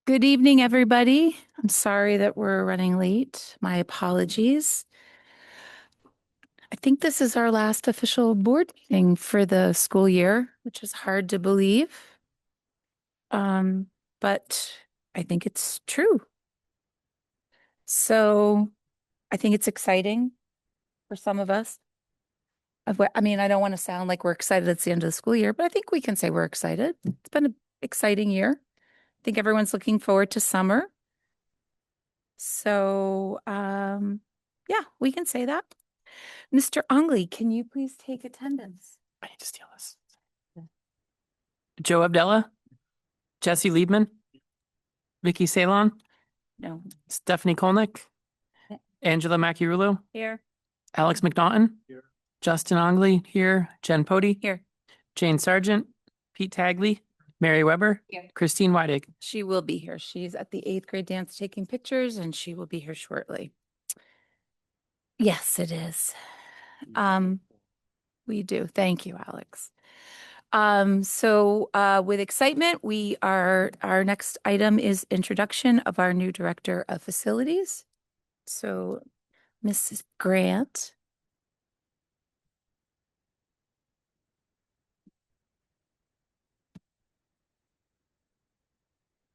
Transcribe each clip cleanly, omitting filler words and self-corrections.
Good evening, everybody. I'm sorry that we're running late. My apologies. I think this is our last official board meeting for the school year, which is hard to believe. Um, but I think it's true. So I think it's exciting for some of us. I mean, I don't want to sound like we're excited it's the end of the school year, but I think we can say we're excited. It's been an exciting year. I think everyone's looking forward to summer. So, yeah, we can say that. Mr. Ongley, can you please take attendance? I need to steal this. Joe Abdella, Jesse Liebman, Vicky Salon, No. Stephanie Kolnick, Angela Maciulo, Here. Alex McNaughton, Here. Justin Ongley here, Jen Pody, Here. Jane Sargent, Pete Tagley, Mary Weber, Here. Christine Weidig. She will be here. She's at the eighth grade dance taking pictures, and she will be here shortly. Yes, it is. We do. Thank you, Alex. With excitement, our next item is introduction of our new director of facilities. So, Mrs. Grant.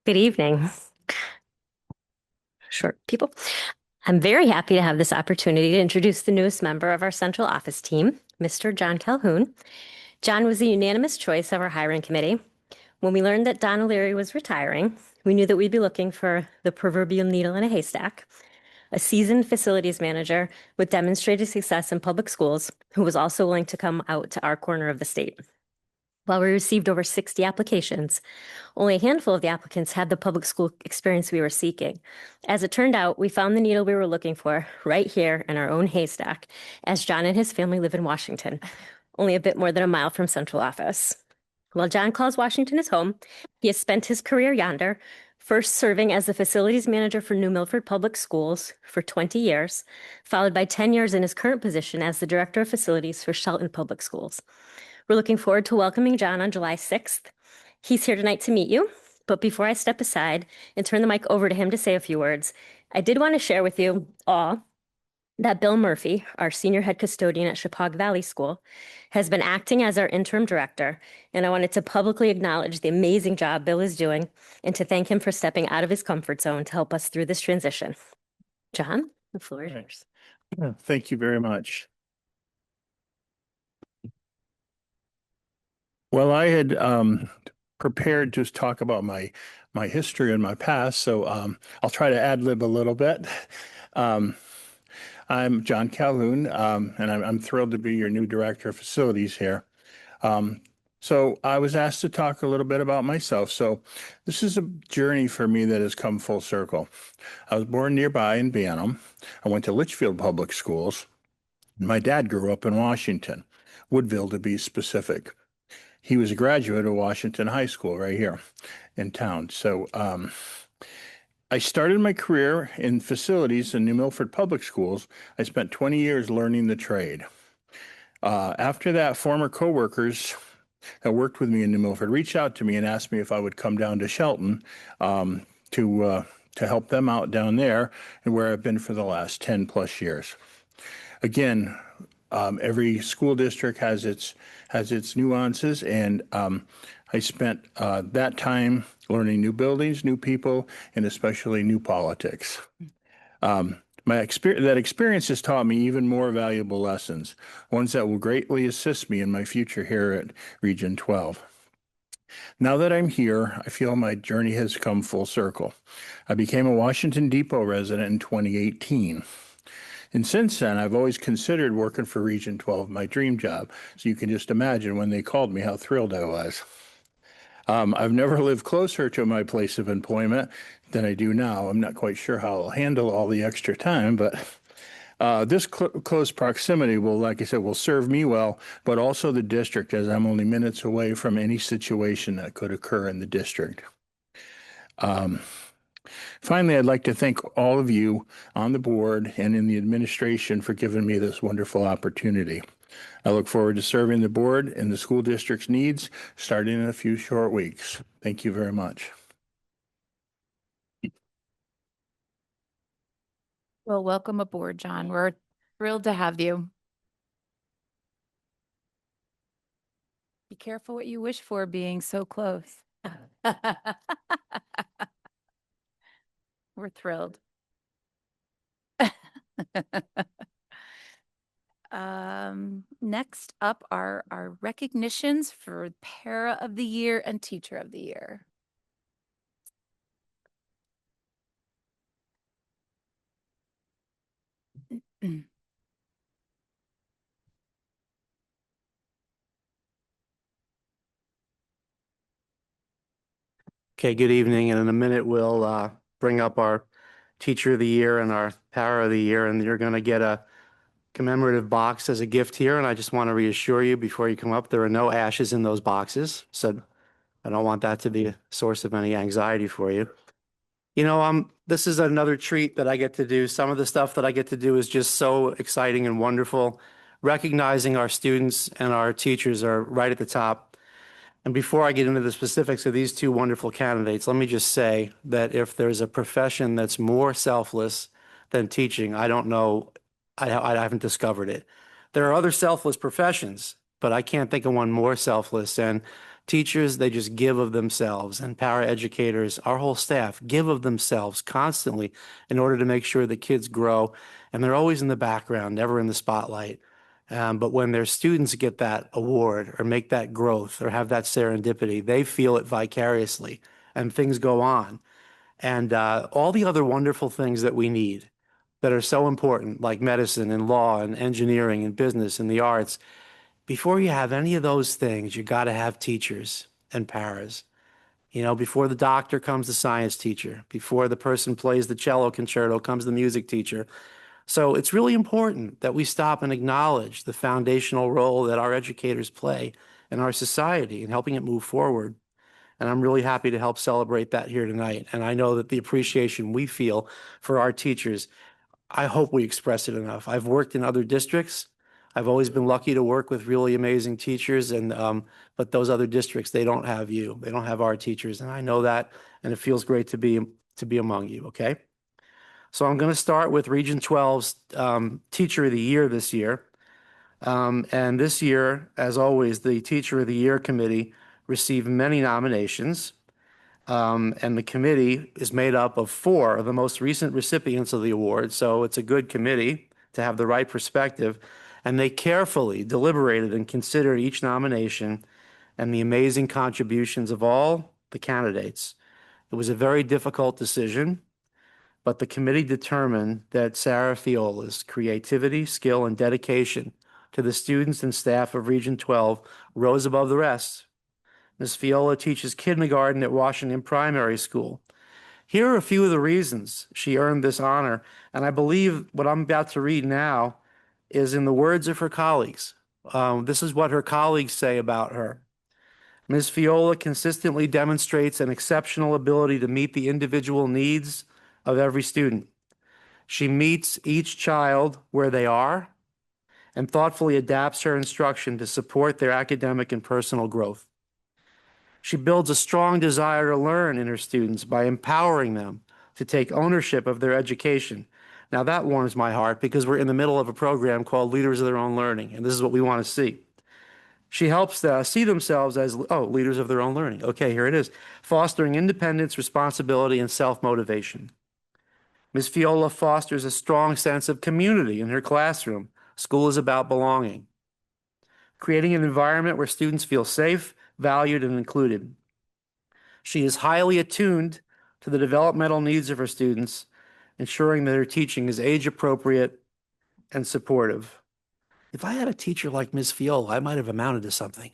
Good evening, short people. I'm very happy to have this opportunity to introduce the newest member of our central office team, Mr. John Calhoun. John was a unanimous choice of our hiring committee. When we learned that Don O'Leary was retiring, we knew that we'd be looking for the proverbial needle in a haystack, a seasoned facilities manager with demonstrated success in public schools who was also willing to come out to our corner of the state. While we received over 60 applications, only a handful of the applicants had the public school experience we were seeking. As it turned out, we found the needle we were looking for right here in our own haystack, as John and his family live in Washington, only a bit more than a mile from central office. While John calls Washington his home, he has spent his career yonder, first serving as the facilities manager for New Milford Public Schools for 20 years, followed by 10 years in his current position as the director of facilities for Shelton Public Schools. We're looking forward to welcoming John on July 6th. He's here tonight to meet you, but before I step aside and turn the mic over to him to say a few words, I did want to share with you all that Bill Murphy, our senior head custodian at Chippewa Valley School, has been acting as our interim director, and I wanted to publicly acknowledge the amazing job Bill is doing and to thank him for stepping out of his comfort zone to help us through this transition. John, the floor is yours. Thank you very much. Well, I had prepared to talk about my history and my past, so I'll try to ad lib a little bit. I'm John Calhoun, and I'm thrilled to be your new director of facilities here. So I was asked to talk a little bit about myself. So this is a journey for me that has come full circle. I was born nearby in Bantam. I went to Litchfield Public Schools. My dad grew up in Washington, Woodville to be specific. He was a graduate of Washington High School right here in town. So I started my career in facilities in New Milford Public Schools. I spent 20 years learning the trade. After that, former coworkers that worked with me in New Milford reached out to me and asked me if I would come down to Shelton to help them out down there, and where I've been for the last 10 plus years. Again, every school district has its nuances, and I spent that time learning new buildings, new people, and especially new politics. That experience has taught me even more valuable lessons, ones that will greatly assist me in my future here at Region 12. Now that I'm here, I feel my journey has come full circle. I became a Washington Depot resident in 2018. And since then, I've always considered working for Region 12 my dream job. So you can just imagine when they called me how thrilled I was. I've never lived closer to my place of employment than I do now. I'm not quite sure how I'll handle all the extra time, but this close proximity will, like I said, will serve me well, but also the district, as I'm only minutes away from any situation that could occur in the district. Finally, I'd like to thank all of you on the board and in the administration for giving me this wonderful opportunity. I look forward to serving the board and the school district's needs starting in a few short weeks. Thank you very much. Well, welcome aboard, John. We're thrilled to have you. Be careful what you wish for being so close. We're thrilled. Next up are our recognitions for Para of the Year and Teacher of the Year. Okay, good evening. And in a minute, we'll bring up our Teacher of the Year and our Para of the Year, and you're going to get a commemorative box as a gift here. And I just want to reassure you before you come up, there are no ashes in those boxes. So I don't want that to be a source of any anxiety for you. You know, this is another treat that I get to do. Some of the stuff that I get to do is just so exciting and wonderful. Recognizing our students and our teachers are right at the top. And before I get into the specifics of these two wonderful candidates, let me just say that if there's a profession that's more selfless than teaching, I don't know, I haven't discovered it. There are other selfless professions, but I can't think of one more selfless. And teachers, they just give of themselves, and paraeducators, our whole staff, give of themselves constantly in order to make sure that kids grow. And they're always in the background, never in the spotlight. But when their students get that award or make that growth or have that serendipity, they feel it vicariously and things go on. And all the other wonderful things that we need that are so important, like medicine and law and engineering and business and the arts, before you have any of those things, you got to have teachers and paras. You know, before the doctor comes the science teacher, before the person plays the cello concerto comes the music teacher. So it's really important that we stop and acknowledge the foundational role that our educators play in our society and helping it move forward. And I'm really happy to help celebrate that here tonight. And I know that the appreciation we feel for our teachers, I hope we express it enough. I've worked in other districts. I've always been lucky to work with really amazing teachers, and but those other districts, they don't have you. They don't have our teachers, and I know that, and it feels great to be among you. Okay. So I'm going to start with Region 12's Teacher of the Year this year. And this year, as always, the Teacher of the Year committee received many nominations. And the committee is made up of 4 of the most recent recipients of the award. So it's a good committee to have the right perspective. And they carefully deliberated and considered each nomination and the amazing contributions of all the candidates. It was a very difficult decision, but the committee determined that Sarah Fiola's creativity, skill, and dedication to the students and staff of Region 12 rose above the rest. Ms. Fiola teaches kindergarten at Washington Primary School. Here are a few of the reasons she earned this honor, and I believe what I'm about to read now is in the words of her colleagues. This is what her colleagues say about her. Ms. Fiola consistently demonstrates an exceptional ability to meet the individual needs of every student. She meets each child where they are and thoughtfully adapts her instruction to support their academic and personal growth. She builds a strong desire to learn in her students by empowering them to take ownership of their education. Now that warms my heart because we're in the middle of a program called Leaders of Their Own Learning, and this is what we want to see. She helps see themselves as, leaders of their own learning. Okay, here it is. Fostering independence, responsibility, and self-motivation. Ms. Fiola fosters a strong sense of community in her classroom. School is about belonging. Creating an environment where students feel safe, valued, and included. She is highly attuned to the developmental needs of her students, ensuring that her teaching is age-appropriate and supportive. If I had a teacher like Ms. Fiola, I might have amounted to something.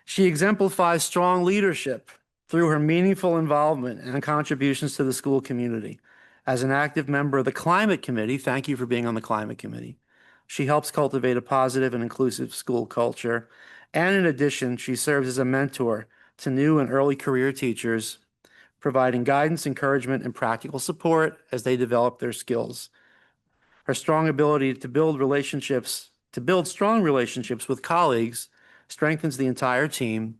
She exemplifies strong leadership through her meaningful involvement and contributions to the school community. As an active member of the Climate Committee, thank you for being on the Climate Committee. She helps cultivate a positive and inclusive school culture. And in addition, she serves as a mentor to new and early career teachers, providing guidance, encouragement, and practical support as they develop their skills. Her strong ability to build strong relationships with colleagues strengthens the entire team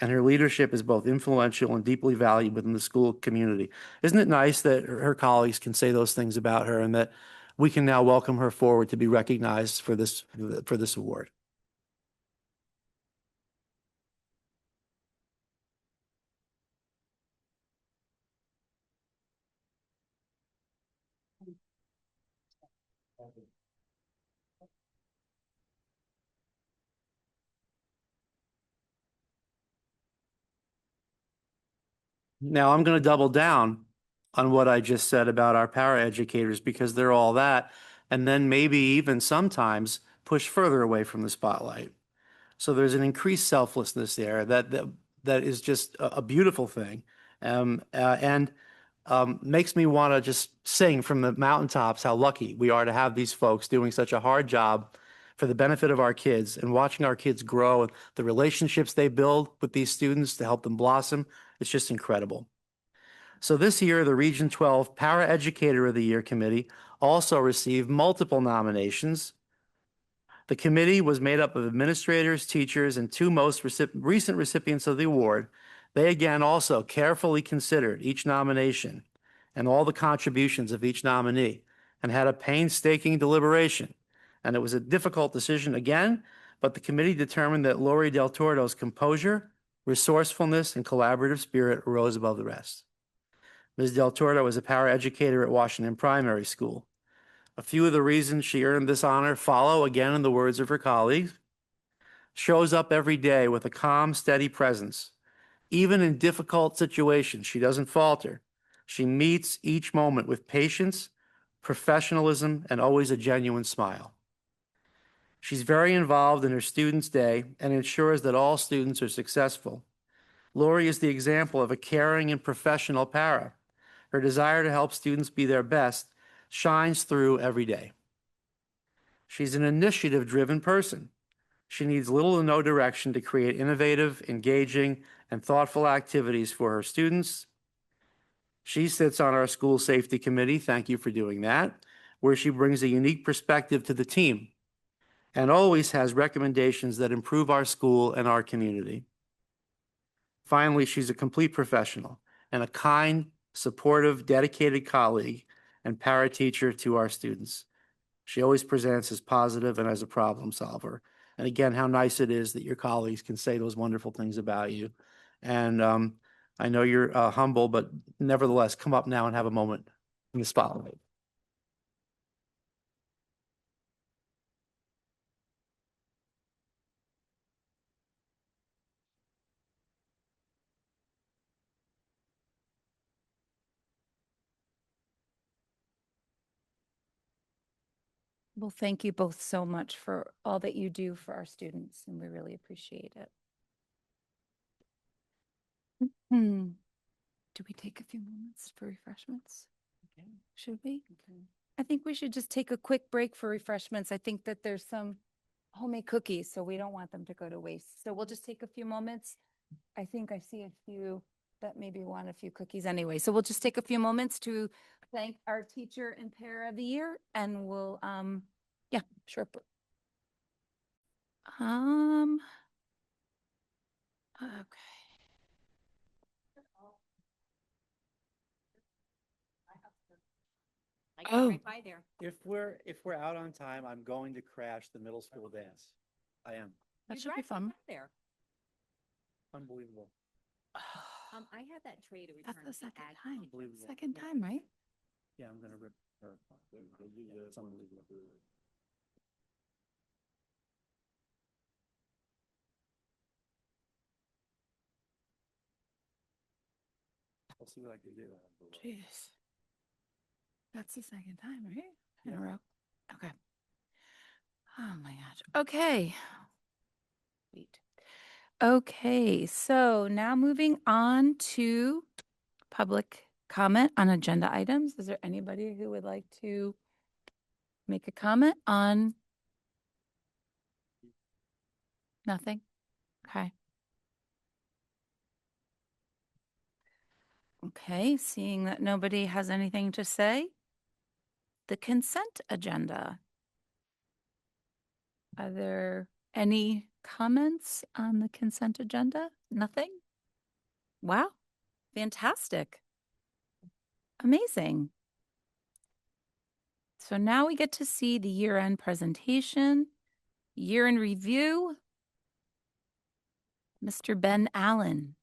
and her leadership is both influential and deeply valued within the school community. Isn't it nice that her colleagues can say those things about her and that we can now welcome her forward to be recognized for this award? Now I'm going to double down on what I just said about our paraeducators because they're all that, and then maybe even sometimes push further away from the spotlight. So there's an increased selflessness there that is just a beautiful thing, and makes me want to just sing from the mountaintops how lucky we are to have these folks doing such a hard job for the benefit of our kids and watching our kids grow and the relationships they build with these students to help them blossom. It's just incredible. So this year, the Region 12 Paraeducator of the Year Committee also received multiple nominations. The committee was made up of administrators, teachers, and two most recent recipients of the award. They again also carefully considered each nomination and all the contributions of each nominee and had a painstaking deliberation. And it was a difficult decision again, but the committee determined that Lori Del Tordo's composure, resourcefulness, and collaborative spirit rose above the rest. Ms. Del Tordo is a paraeducator at Washington Primary School. A few of the reasons she earned this honor follow, again in the words of her colleagues. Shows up every day with a calm, steady presence. Even in difficult situations, she doesn't falter. She meets each moment with patience, professionalism, and always a genuine smile. She's very involved in her students' day and ensures that all students are successful. Lori is the example of a caring and professional para. Her desire to help students be their best shines through every day. She's an initiative-driven person. She needs little to no direction to create innovative, engaging, and thoughtful activities for her students. She sits on our school safety committee, thank you for doing that, where she brings a unique perspective to the team and always has recommendations that improve our school and our community. Finally, she's a complete professional and a kind, supportive, dedicated colleague and para teacher to our students. She always presents as positive and as a problem solver. And again, how nice it is that your colleagues can say those wonderful things about you. And I know you're humble, but nevertheless, come up now and have a moment in the spotlight. Well, thank you both so much for all that you do for our students, and we really appreciate it. Do we take a few moments for refreshments? Should we? I think we should just take a quick break for refreshments. I think that there's some homemade cookies, so we don't want them to go to waste. So we'll just take a few moments. I think I see a few that maybe want a few cookies anyway. So we'll just take a few moments to thank our teacher and para of the year, and we'll, yeah, sure. Okay. Oh. Right by there. If we're out on time, I'm going to crash the middle school dance. I am. That You're should be right fun. by There. Unbelievable. I had that tray to return. That's the to second Ag. time. Unbelievable. Second time, right? Yeah, I'm gonna rip her. It's unbelievable. I'll see what I can do. Jeez. That's the second time, right? In a row. Okay. Oh my gosh. Okay. Wait. Okay, so now moving on to public comment on agenda items. Is there anybody who would like to make a comment on? Nothing? Okay. Okay, seeing that nobody has anything to say, the consent agenda. Are there Any comments on the consent agenda? Nothing? Wow, fantastic. Amazing. So now we get to see the year-end presentation, year in review. Mr. Ben Allen.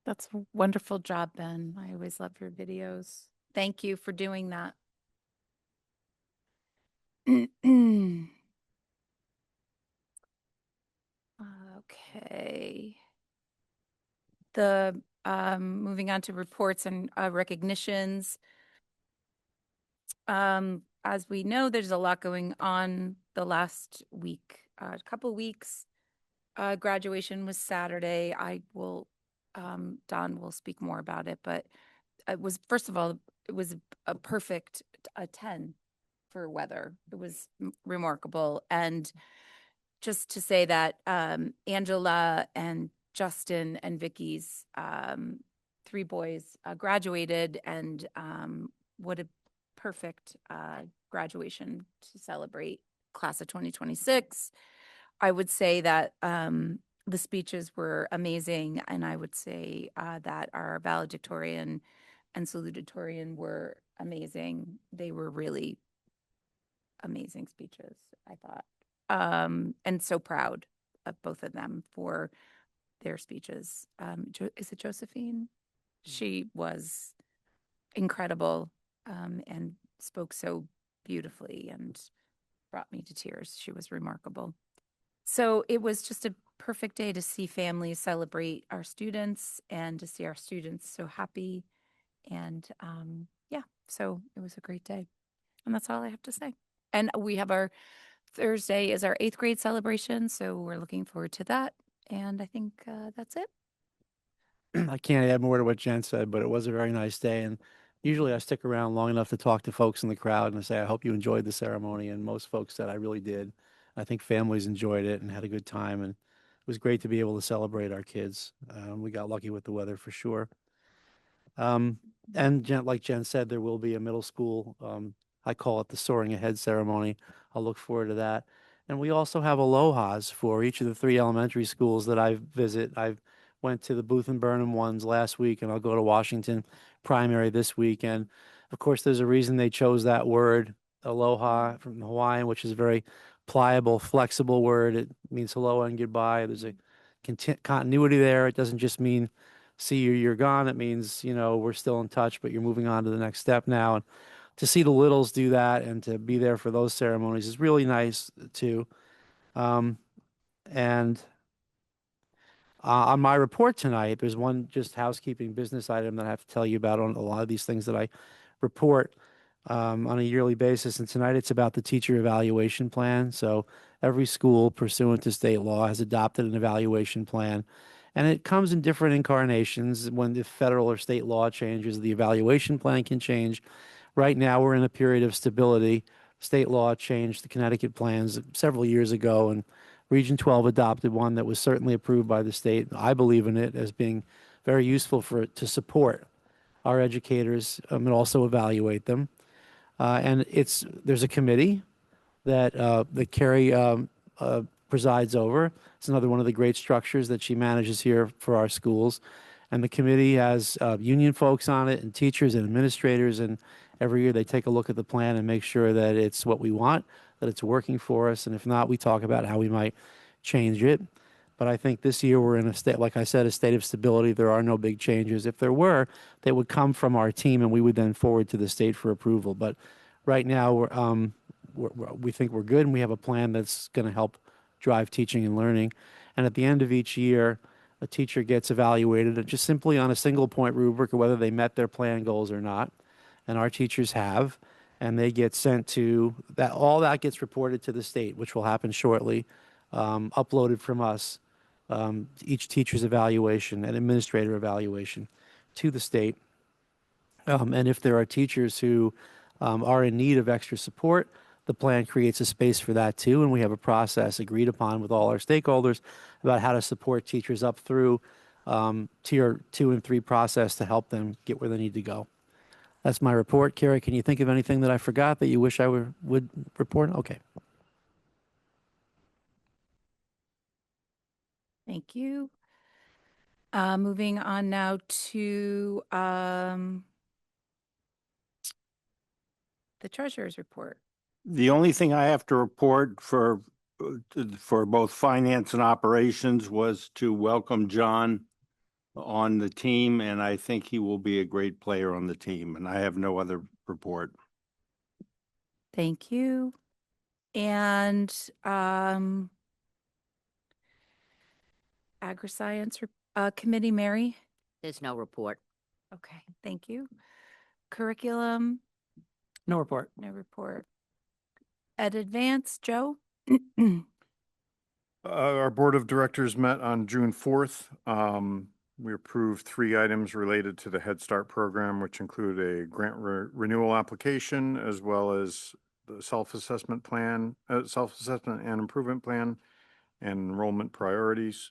That's a wonderful job, Ben. I always love your videos. Thank you for doing that. Okay. The moving on to reports and recognitions. As we know, there's a lot going on the last week, couple weeks. Graduation was Saturday. Don will speak more about it, but it was, first of all, it was a perfect 10 for weather. It was remarkable. And just to say that Angela and Justin and Vicky's 3 boys graduated, and what a perfect graduation to celebrate class of 2026. I would say that the speeches were amazing, and I would say that our valedictorian and salutatorian were amazing. They were really amazing speeches, I thought. And so proud of both of them for their speeches. Is it Josephine? She was incredible and spoke so beautifully and brought me to tears. She was remarkable. So it was just a perfect day to see families celebrate our students and to see our students so happy. And yeah, so it was a great day. And that's all I have to say. And we have our Thursday is our 8th grade celebration. So we're looking forward to that. And I think that's it. I can't add more to what Jen said, but it was a very nice day. And usually I stick around long enough to talk to folks in the crowd and say, I hope you enjoyed the ceremony. And most folks said I really did. I think families enjoyed it and had a good time. And it was great to be able to celebrate our kids. We got lucky with the weather for sure. And Jen, like Jen said, there will be a middle school, I call it the Soaring Ahead ceremony. I'll look forward to that. And we also have alohas for each of the 3 elementary schools that I visit. I went to the Booth and Burnham ones last week, and I'll go to Washington Primary this week. And of course, there's a reason they chose that word, aloha from Hawaiian, which is a very pliable, flexible word. It means hello and goodbye. There's a continuity there. It doesn't just mean see you, you're gone. It means, we're still in touch, but you're moving on to the next step now. And to see the littles do that and to be there for those ceremonies is really nice too. And on my report tonight, there's one just housekeeping business item that I have to tell you about on a lot of these things that I report on a yearly basis. And tonight it's about the teacher evaluation plan. So every school pursuant to state law has adopted an evaluation plan. And it comes in different incarnations. When the federal or state law changes, the evaluation plan can change. Right now, we're in a period of stability. State law changed the Connecticut plans several years ago, and Region 12 adopted one that was certainly approved by the state. I believe in it as being very useful to support our educators and also evaluate them. And there's a committee that Carrie presides over. It's another one of the great structures that she manages here for our schools. And the committee has union folks on it and teachers and administrators. And every year they take a look at the plan and make sure that it's what we want, that it's working for us. And if not, we talk about how we might change it. But I think this year we're in a state, like I said, a state of stability. There are no big changes. If there were, they would come from our team and we would then forward to the state for approval. But right now, we think we're good and we have a plan that's going to help drive teaching and learning. And at the end of each year, a teacher gets evaluated just simply on a single point rubric of whether they met their plan goals or not. And our teachers have, and they get sent to that. All that gets reported to the state, which will happen shortly, uploaded from us, each teacher's evaluation and administrator evaluation to the state. And if there are teachers who are in need of extra support, the plan creates a space for that too. And we have a process agreed upon with all our stakeholders about how to support teachers up through tier 2 and 3 process to help them get where they need to go. That's my report. Carrie, can you think of anything that I forgot that you wish I would report? Okay. Thank you. Moving on now to the treasurer's report. The only thing I have to report for both finance and operations was to welcome John on the team, and I think he will be a great player on the team, and I have no other report. Thank you. And Agri-Science Committee, Mary? There's no report. Okay, thank you. Curriculum, No report. no report. Ed Advance, Joe? Our Board of Directors met on June 4th. We approved 3 items related to the Head Start program, which include a grant renewal application, as well as the self-assessment and improvement plan, and enrollment priorities.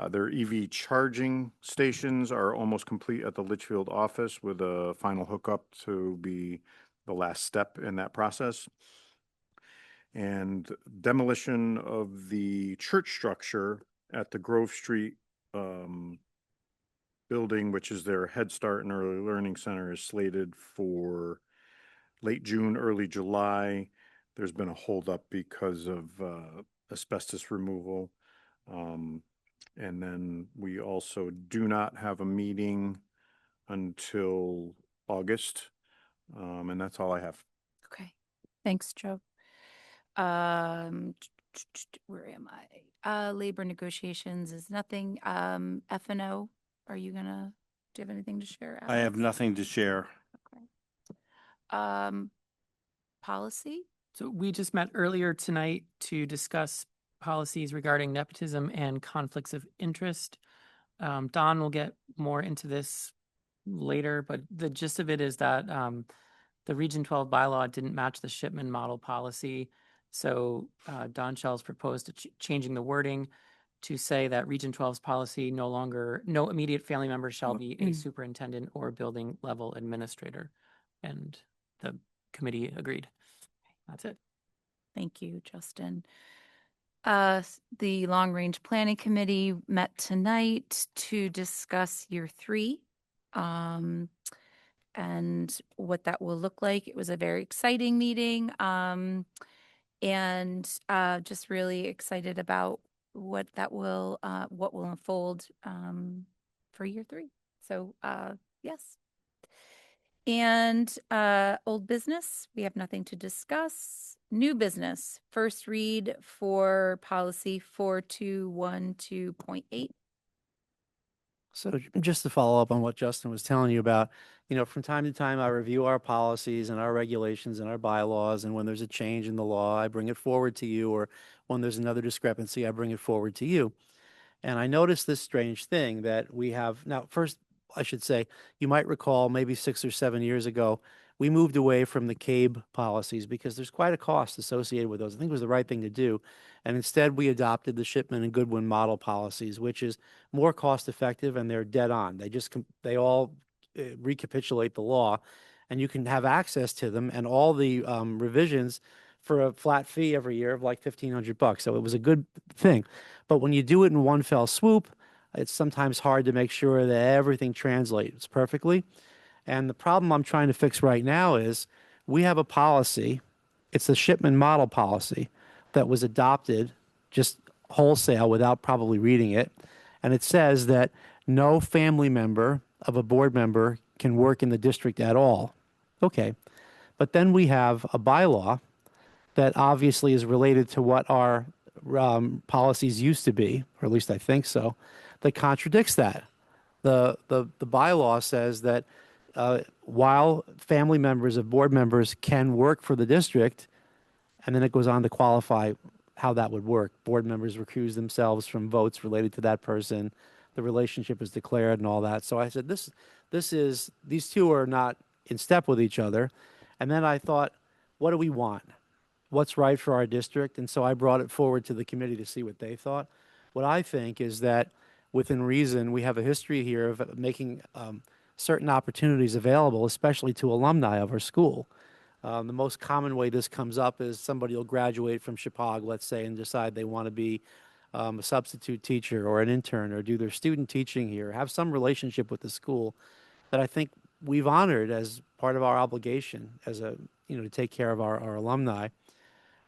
Their EV charging stations are almost complete at the Litchfield office, with a final hookup to be the last step in that process. And demolition of the church structure at the Grove Street building, which is their Head Start and Early Learning Center, is slated for late June, early July. There's been a holdup because of asbestos removal. And then we also do not have a meeting until August. And that's all I have. Okay, thanks, Joe. Where am I? Labor negotiations is nothing. F&O, are you gonna, do you have anything to share? I have Alex? nothing to share. Okay. Policy? So we just met earlier tonight to discuss policies regarding nepotism and conflicts of interest. Don will get more into this later, but the gist of it is that the Region 12 bylaw didn't match the Shipman model policy. So Don Shell's proposed changing the wording to say that Region 12's policy no immediate family member shall be a superintendent or building level administrator. And the committee agreed. That's it. Thank you, Justin. The Long Range Planning Committee met tonight to discuss year 3, and what that will look like. It was a very exciting meeting, and just really excited about what will unfold for year 3. So yes. And old business, we have nothing to discuss. New business, first read for policy 4212.8. So just to follow up on what Justin was telling you about, from time to time, I review our policies and our regulations and our bylaws. And when there's a change in the law, I bring it forward to you. Or when there's another discrepancy, I bring it forward to you. And I noticed this strange thing that we have now. First, I should say, you might recall maybe 6 or 7 years ago, we moved away from the CABE policies because there's quite a cost associated with those. I think it was the right thing to do. And instead, we adopted the Shipman and Goodwin model policies, which is more cost effective, and they're dead on. They all recapitulate the law, and you can have access to them and all the revisions for a flat fee every year of like $1,500. So it was a good thing. But when you do it in one fell swoop, it's sometimes hard to make sure that everything translates perfectly. And the problem I'm trying to fix right now is we have a policy. It's the Shipman model policy that was adopted just wholesale without probably reading it. And it says that no family member of a board member can work in the district at all. Okay. But then we have a bylaw that obviously is related to what our policies used to be, or at least I think so, that contradicts that. The bylaw says that while family members of board members can work for the district, and then it goes on to qualify how that would work. Board members recuse themselves from votes related to that person. The relationship is declared and all that. So I said, these two are not in step with each other. And then I thought, what do we want? What's right for our district? And so I brought it forward to the committee to see what they thought. What I think is that within reason, we have a history here of making certain opportunities available, especially to alumni of our school. The most common way this comes up is somebody will graduate from Chippewa, let's say, and decide they want to be a substitute teacher or an intern or do their student teaching here, have some relationship with the school that I think we've honored as part of our obligation as to take care of our alumni.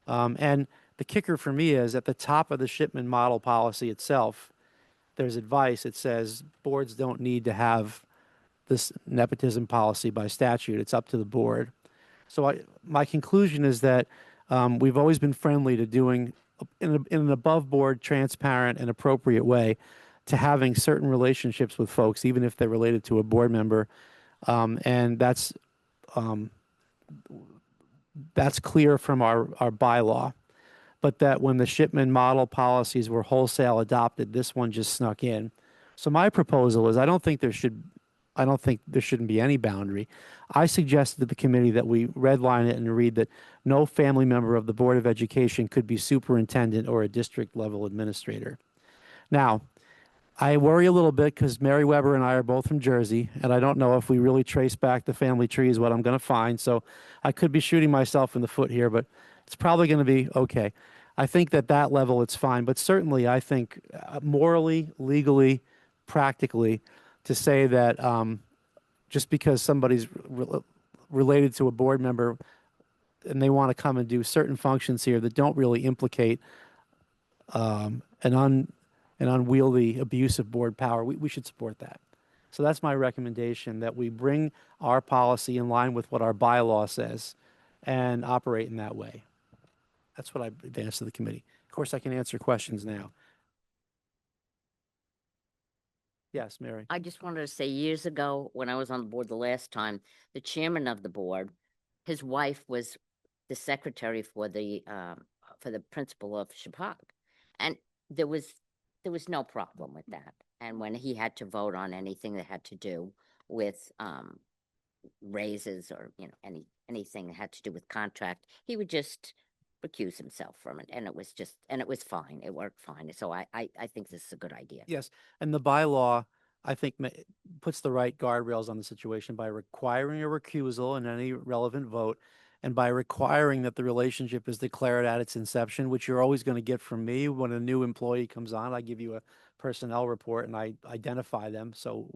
And the kicker for me is at the top of the Shipman model policy itself, there's advice. It says boards don't need to have this nepotism policy by statute. It's up to the board. So my conclusion is that we've always been friendly to doing in an above board, transparent, and appropriate way to having certain relationships with folks, even if they're related to a board member. And that's clear from our bylaw. But that when the Shipman model policies were wholesale adopted, this one just snuck in. So my proposal is I don't think there shouldn't be any boundary. I suggested to the committee that we redline it and read that no family member of the Board of Education could be superintendent or a district level administrator. Now, I worry a little bit because Mary Weber and I are both from Jersey, and I don't know if we really trace back the family tree is what I'm going to find. So I could be shooting myself in the foot here, but it's probably going to be okay. I think that level it's fine, but certainly I think morally, legally, practically, to say that just because somebody's related to a board member and they want to come and do certain functions here that don't really implicate an unwieldy abuse of board power, we should support that. So that's my recommendation, that we bring our policy in line with what our bylaw says and operate in that way. That's what I advanced to the committee. Of course, I can answer questions now. Yes, Mary. I just wanted to say, years ago, when I was on the board the last time, the chairman of the board, his wife was the secretary for the principal of Chappaq. And there was no problem with that. And when he had to vote on anything that had to do with raises or, anything that had to do with contract, he would just recuse himself from it. And it was fine. It worked fine. So I think this is a good idea. Yes, and the bylaw, I think, puts the right guardrails on the situation by requiring a recusal in any relevant vote and by requiring that the relationship is declared at its inception, which you're always going to get from me when a new employee comes on. I give you a personnel report and I identify them. So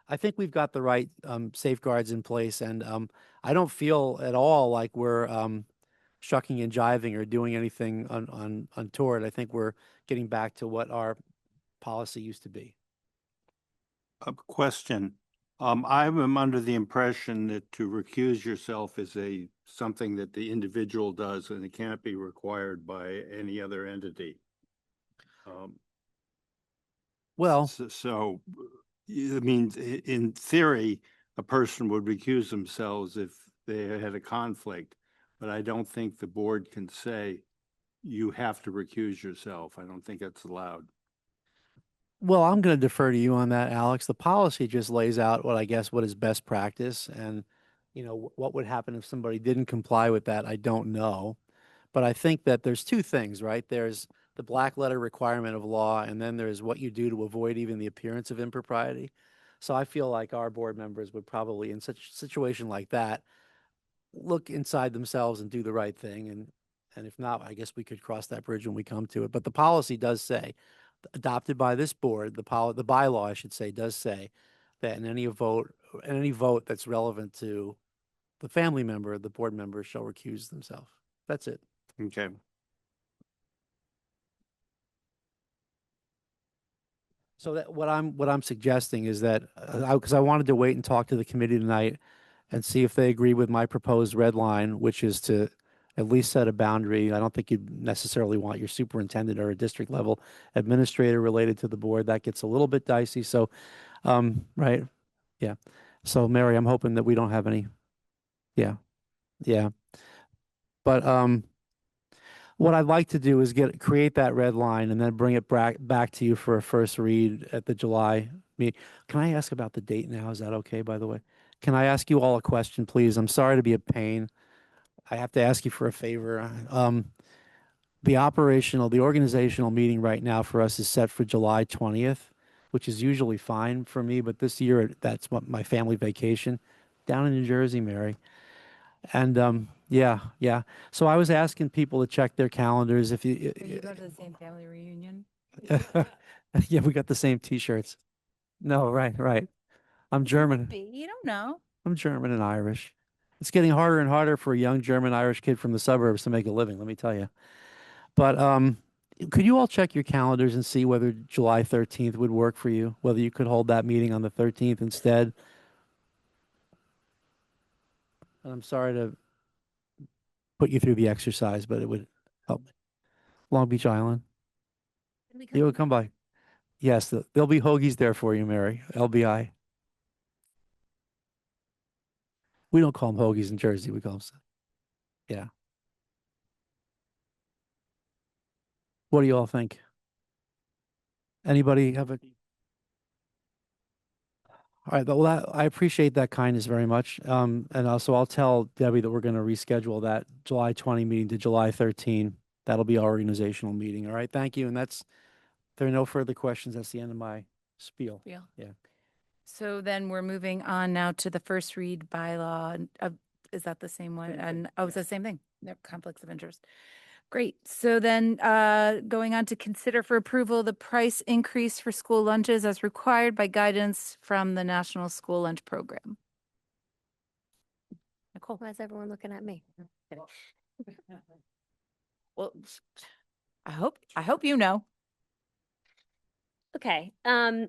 I think we've got the right safeguards in place, and I don't feel at all like we're shucking and jiving or doing anything untoward. I think we're getting back to what our policy used to be. A question. I am under the impression that to recuse yourself is something that the individual does and it can't be required by any other entity. Well, So, I mean, in theory, a person would recuse themselves if they had a conflict, but I don't think the board can say you have to recuse yourself. I don't think that's allowed. well, I'm going to defer to you on that, Alex. The policy just lays out what is best practice, and what would happen if somebody didn't comply with that. I don't know, but I think that there's two things, right? There's the black letter requirement of law, and then there's what you do to avoid even the appearance of impropriety. So I feel like our board members would probably, in such a situation like that, look inside themselves and do the right thing. And if not, I guess we could cross that bridge when we come to it. But the policy does say, adopted by this board, the bylaw, I should say, does say that in any vote that's relevant to the family member, the board member shall recuse themselves. That's it. Okay. So that what I'm suggesting is that, because I wanted to wait and talk to the committee tonight and see if they agree with my proposed red line, which is to at least set a boundary. I don't think you'd necessarily want your superintendent or a district level administrator related to the board. That gets a little bit dicey. So, right. Yeah. So Mary, I'm hoping that we don't have any. Yeah. Yeah. But, what I'd like to do is create that red line and then bring it back to you for a first read at the July meeting. Can I ask about the date now? Is that okay, by the way? Can I ask you all a question, please? I'm sorry to be a pain. I have to ask you for a favor. The organizational meeting right now for us is set for July 20th, which is usually fine for me, but this year that's what my family vacation down in New Jersey, Mary. And yeah. So I was asking people to check their calendars if you. You go to the same family reunion? Yeah, we got the same T-shirts. No, right. I'm German. You don't know. I'm German and Irish. It's getting harder and harder for a young German Irish kid from the suburbs to make a living, let me tell you. But could you all check your calendars and see whether July 13th would work for you? Whether you could hold that meeting on the 13th instead? And I'm sorry to put you through the exercise, but it would help. Long Beach Island. You would come by. Yes, there'll be hoagies there for you, Mary. LBI. We don't call them hoagies in Jersey. We call them. Yeah. What do you all think? Anybody have a? All right. Well, I appreciate that kindness very much. And also I'll tell Debbie that we're going to reschedule that July 20 meeting to July 13. That'll be our organizational meeting. All right. Thank you. And if there are no further questions, that's the end of my spiel. Yeah. Yeah. So then we're moving on now to the first read bylaw. Is that the same one? And it's the same thing. No conflicts of interest. Great. So then going on to consider for approval the price increase for school lunches as required by guidance from the National School Lunch Program. Nicole. Why is everyone looking at me? Well, I hope you know. Okay,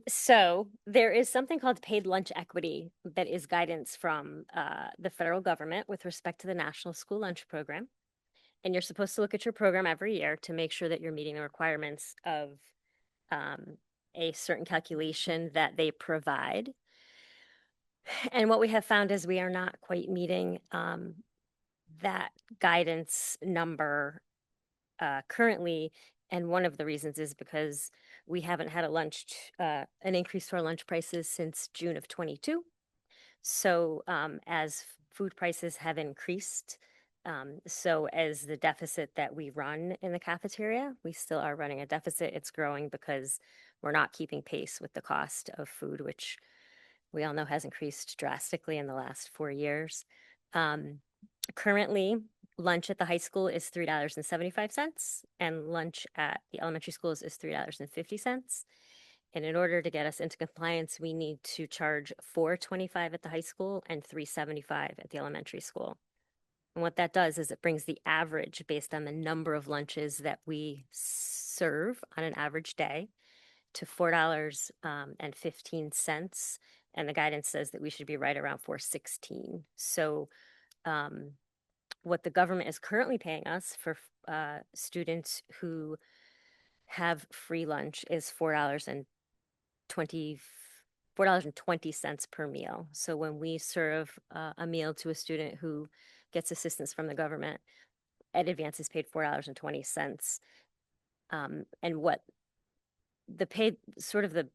so there is something called paid lunch equity that is guidance from the federal government with respect to the National School Lunch Program. And you're supposed to look at your program every year to make sure that you're meeting the requirements of a certain calculation that they provide. And what we have found is we are not quite meeting that guidance number currently. And one of the reasons is because we haven't had an increase to our lunch prices since June of 22. So as food prices have increased, so as the deficit that we run in the cafeteria, we still are running a deficit. It's growing because we're not keeping pace with the cost of food, which we all know has increased drastically in the last 4 years. Currently, lunch at the high school is $3.75, and lunch at the elementary schools is $3.50. And in order to get us into compliance, we need to charge $4.25 at the high school and $3.75 at the elementary school. And what that does is it brings the average based on the number of lunches that we serve on an average day to $4.15. And the guidance says that we should be right around $4.16. So what the government is currently paying us for students who have free lunch is $4.20 per meal. So when we serve a meal to a student who gets assistance from the government, Ed Advance is paid $4.20. And what the paid, sort of the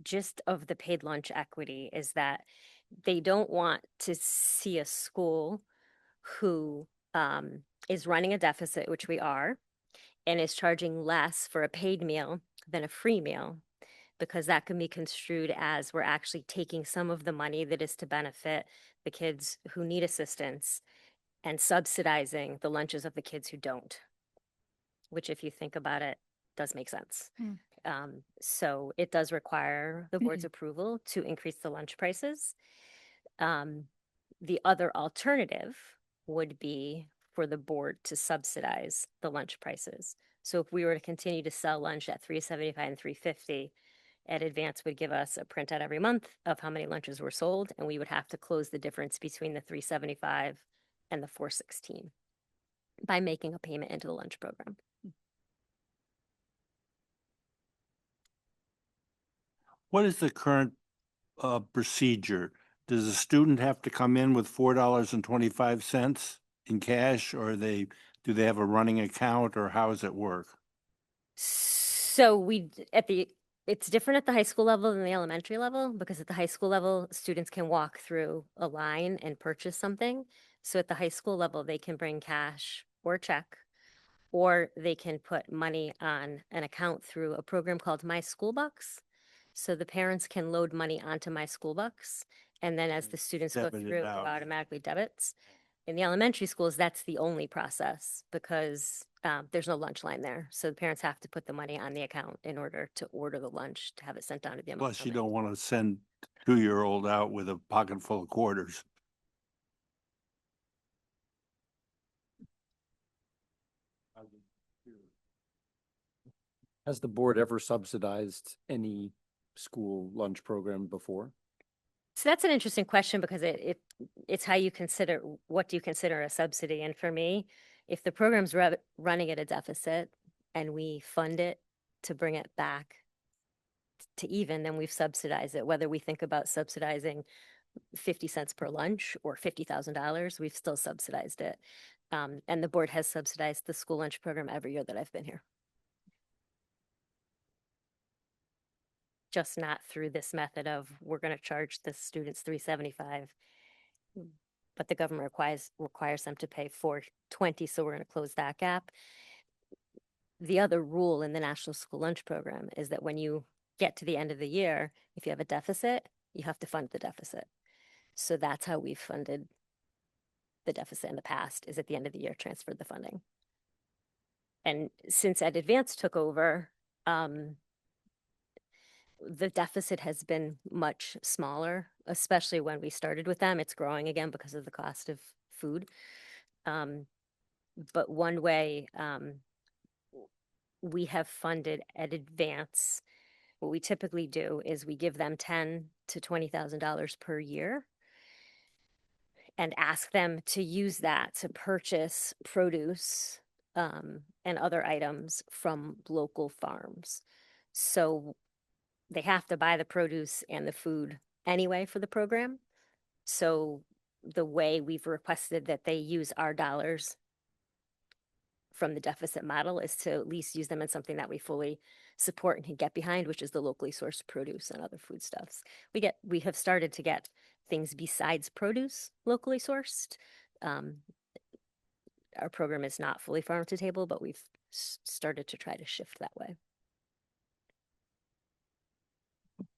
gist of the paid lunch equity is that they don't want to see a school who is running a deficit, which we are, and is charging less for a paid meal than a free meal, because that can be construed as we're actually taking some of the money that is to benefit the kids who need assistance and subsidizing the lunches of the kids who don't, which, if you think about it, does make sense. So it does require the board's approval to increase the lunch prices. The other alternative would be for the board to subsidize the lunch prices. So if we were to continue to sell lunch at $3.75 and $3.50, Ed Advance would give us a printout every month of how many lunches were sold, and we would have to close the difference between the $3.75 and the $4.16 by making a payment into the lunch program. What is the current procedure? Does a student have to come in with $4.25 in cash, or do they have a running account, or how does it work? So it's different at the high school level than the elementary level, because at the high school level, students can walk through a line and purchase something. So at the high school level, they can bring cash or check, or they can put money on an account through a program called My School Bucks. So the parents can load money onto My School Bucks, and then as the students go Debit it through, it out. automatically debits. In the elementary schools, that's the only process, because there's no lunch line there. So the parents have to put the money on the account in order to order the lunch to have it sent down to the Plus, you building. don't want to send a 2-year-old out with a pocket full of quarters. Has the board ever subsidized any school lunch program before? So that's an interesting question, because it's how you consider, what do you consider a subsidy? And for me, if the program's running at a deficit and we fund it to bring it back to even, then we've subsidized it. Whether we think about subsidizing 50 cents per lunch or $50,000, we've still subsidized it. And the board has subsidized the school lunch program every year that I've been here. Just not through this method of, we're going to charge the students $3.75, but the government requires them to pay $4.20, so we're going to close that gap. The other rule in the National School Lunch Program is that when you get to the end of the year, if you have a deficit, you have to fund the deficit. So that's how we've funded the deficit in the past, is at the end of the year, transferred the funding. And since Ed Advance took over, the deficit has been much smaller, especially when we started with them. It's growing again because of the cost of food. But one way we have funded at advance. What we typically do is we give them $10,000 to $20,000 per year and ask them to use that to purchase produce and other items from local farms. So they have to buy the produce and the food anyway for the program. So the way we've requested that they use our dollars from the deficit model is to at least use them in something that we fully support and can get behind, which is the locally sourced produce and other foodstuffs. We have started to get things besides produce locally sourced. Our program is not fully farm to table, but we've started to try to shift that way.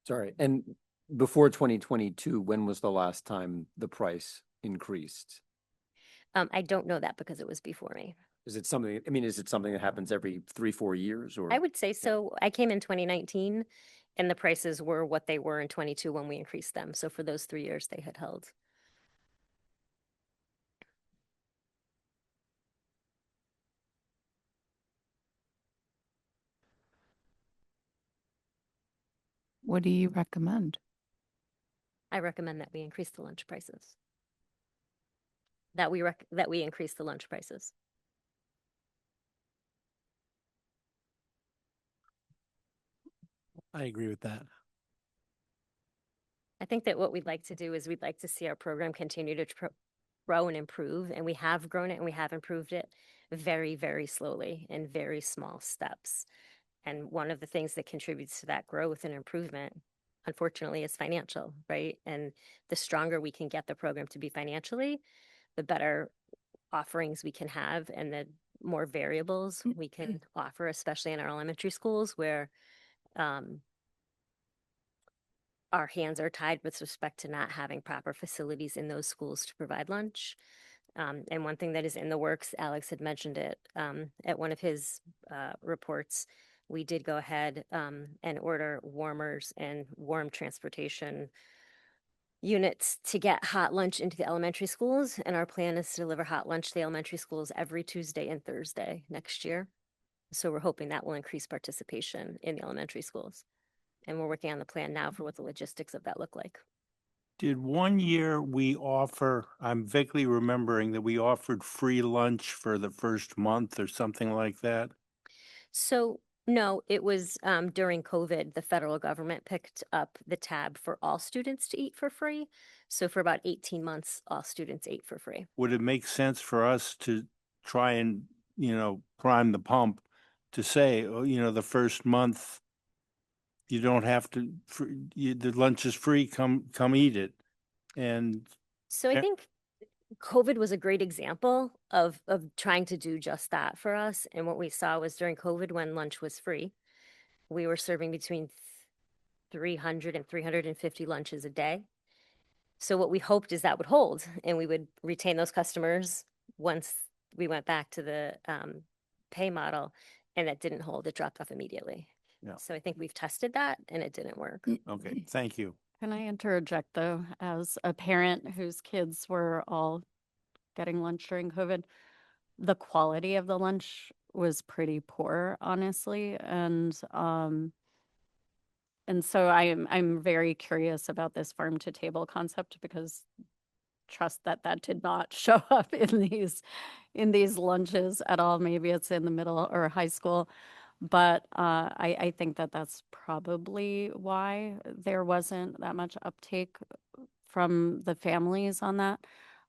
Sorry, and before 2022, when was the last time the price increased? I don't know that because it was before me. Is it something, I mean, is it something that happens every 3-4 years or? I would say so. I came in 2019 and the prices were what they were in 22 when we increased them. So for those 3 years they had held. What do you recommend? I recommend that we increase the lunch prices. That we increase the lunch prices. I agree with that. I think that what we'd like to do is we'd like to see our program continue to grow and improve, and we have grown it and we have improved it very, very slowly in very small steps. And one of the things that contributes to that growth and improvement, unfortunately, is financial, right? And the stronger we can get the program to be financially, the better offerings we can have and the more variables we can offer, especially in our elementary schools where our hands are tied with respect to not having proper facilities in those schools to provide lunch. And one thing that is in the works, Alex had mentioned it at one of his reports, we did go ahead and order warmers and warm transportation units to get hot lunch into the elementary schools. And our plan is to deliver hot lunch to the elementary schools every Tuesday and Thursday next year. So we're hoping that will increase participation in the elementary schools. And we're working on the plan now for what the logistics of that look like. Did one year we offer, I'm vaguely remembering that we offered free lunch for the first month or something like that? So no, it was during COVID, the federal government picked up the tab for all students to eat for free. So for about 18 months, all students ate for free. Would it make sense for us to try and, prime the pump to say, oh, the first month, you don't have to, the lunch is free, come eat it. And So I think COVID was a great example of trying to do just that for us. And what we saw was during COVID, when lunch was free, we were serving between 300 and 350 lunches a day. So what we hoped is that would hold and we would retain those customers once we went back to the pay model, and that didn't hold. It dropped off immediately. Yeah. So I think we've tested that and it didn't work. okay, thank you. Can I interject though, as a parent whose kids were all getting lunch during COVID? The quality of the lunch was pretty poor, honestly. And so I'm very curious about this farm to table concept, because trust that did not show up in these lunches at all. Maybe it's in the middle or high school. But I think that's probably why there wasn't that much uptake from the families on that.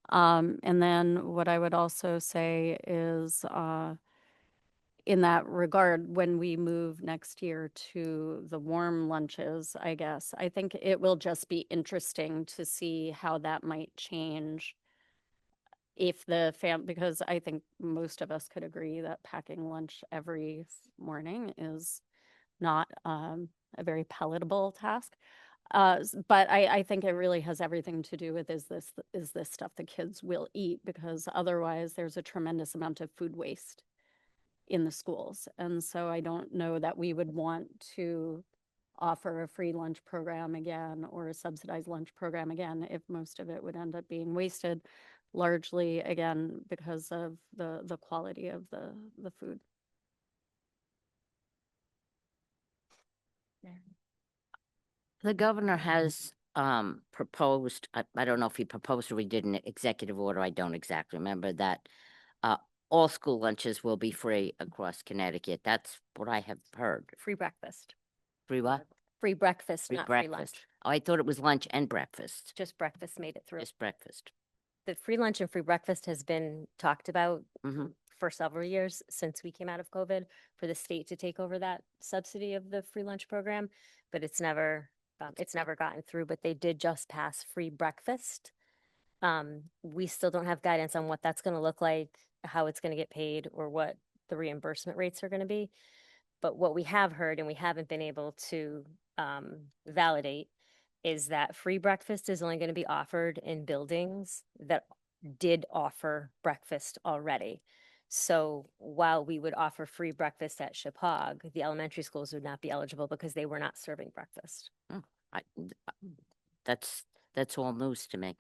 And then what I would also say is, in that regard, when we move next year to the warm lunches, I guess, I think it will just be interesting to see how that might change if because I think most of us could agree that packing lunch every morning is not a very palatable task. But I think it really has everything to do with is this stuff the kids will eat, because otherwise there's a tremendous amount of food waste in the schools. And so I don't know that we would want to offer a free lunch program again or a subsidized lunch program again if most of it would end up being wasted, largely again because of the quality of the food. The governor has proposed, I don't know if he proposed or he did an executive order, I don't exactly remember that. All school lunches will be free across Connecticut. That's what I have heard. Free breakfast. Free what? Free breakfast, Free not free lunch. breakfast. Oh, I thought it was lunch and breakfast. Just breakfast made it through. Just breakfast. The free lunch and free breakfast has been talked about Hmm. for several years since we came out of COVID for the state to take over that subsidy of the free lunch program, but it's never gotten through, but they did just pass free breakfast. We still don't have guidance on what that's going to look like, how it's going to get paid, or what the reimbursement rates are going to be. But what we have heard and we haven't been able to validate is that free breakfast is only going to be offered in buildings that did offer breakfast already. So while we would offer free breakfast at Chippewa, the elementary schools would not be eligible because they were not serving breakfast. That's all news to me.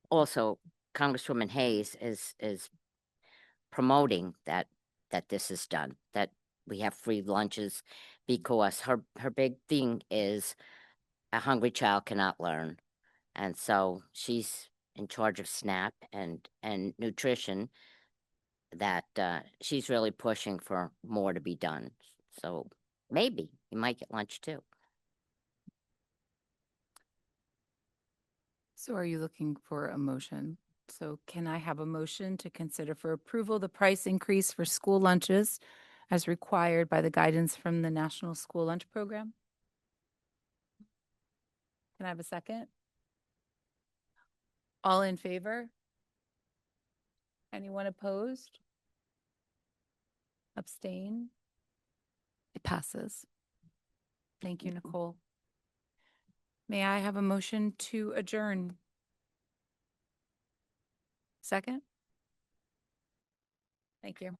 Also, Congresswoman Hayes is promoting that this is done, that we have free lunches, because her big thing is a hungry child cannot learn. And so she's in charge of SNAP and nutrition, that she's really pushing for more to be done. So maybe you might get lunch too. So are you looking for a motion? So can I have a motion to consider for approval the price increase for school lunches as required by the guidance from the National School Lunch Program? Can I have a second? All in favor? Anyone opposed? Abstain? It passes. Thank you, Nicole. May I have a motion to adjourn? Second? Thank you.